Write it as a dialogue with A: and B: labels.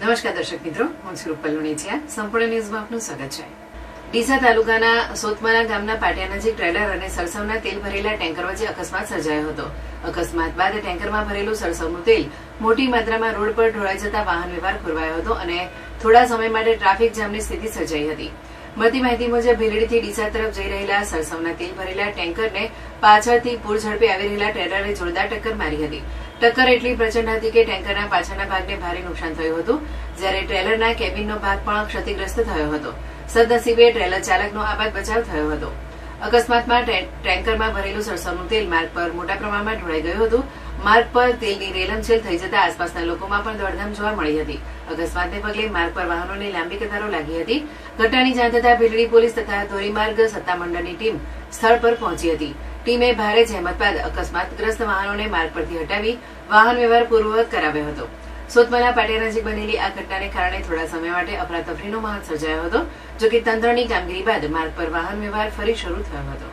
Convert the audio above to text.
A: નમસ્કાર દર્શક મિત્રો, હું છું રૂપલ લુણીચિયા. સંપૂર્ણ ન્યૂઝમાં આપનું સ્વાગત છે. ડીસા તાલુકાના સોતમાના ગામના પાટિયા નજીક ટ્રેલર અને સરસવના તેલ ભરેલા ટેન્કર વચ્ચે અકસ્માત સર્જાયો હતો. અકસ્માત બાદ ટેન્કરમાં ભરેલું સરસવનું તેલ મોટી માત્રામાં રોડ પર ઢોળાઈ જતા વાહન વ્યવહાર ખોરવાયો હતો અને થોડા સમય માટે ટ્રાફિક જામની સ્થિતિ સર્જાઈ હતી. મળતી માહિતી મુજબ ભીલડીથી ડીસા તરફ જઈ રહેલા સરસવના તેલ ભરેલા ટેન્કરને પાછળથી પૂર ઝડપે આવી રહેલા ટ્રેલરે જોરદાર ટક્કર મારી હતી. ટક્કર એટલી પ્રચંડ હતી કે ટેન્કરના પાછળના ભાગને ભારે નુકસાન થયું હતું, જ્યારે ટ્રેલરના કેબિનનો ભાગ પણ ક્ષતિગ્રસ્ત થયો હતો. સદનસીબે ટ્રેલર ચાલકનો આબાદ બચાવ થયો હતો. અકસ્માતમાં ટેન્કરમાં ભરેલું સરસવનું તેલ માર્ગ પર મોટા પ્રમાણમાં ઢોળાઈ ગયું હતું. માર્ગ પર તેલની રેલમછેલ થઈ જતા આસપાસના લોકોમાં પણ દોડધામ જોવા મળી હતી. અકસ્માતને પગલે માર્ગ પર વાહનોની લાંબી કતારો લાગી હતી. ઘટનાની જાણ થતાં ભીલડી પોલીસ તથા ધોરીમાર્ગ સત્તામંડળની ટીમ સ્થળ પર પહોંચી હતી. ટીમે ભારે જહેમત બાદ અકસ્માતગ્રસ્ત વાહનોને માર્ગ પરથી હટાવી વાહન વ્યવહાર પૂર્વવત કરાવ્યો હતો. સોતમાના પાટિયા નજીક બનેલી આ ઘટનાને કારણે થોડા સમય માટે અફરાતફરીનો માહોલ સર્જાયો હતો. જોકે તંત્રની કામગીરી બાદ માર્ગ પર વાહન વ્યવહાર ફરી શરૂ થયો હતો.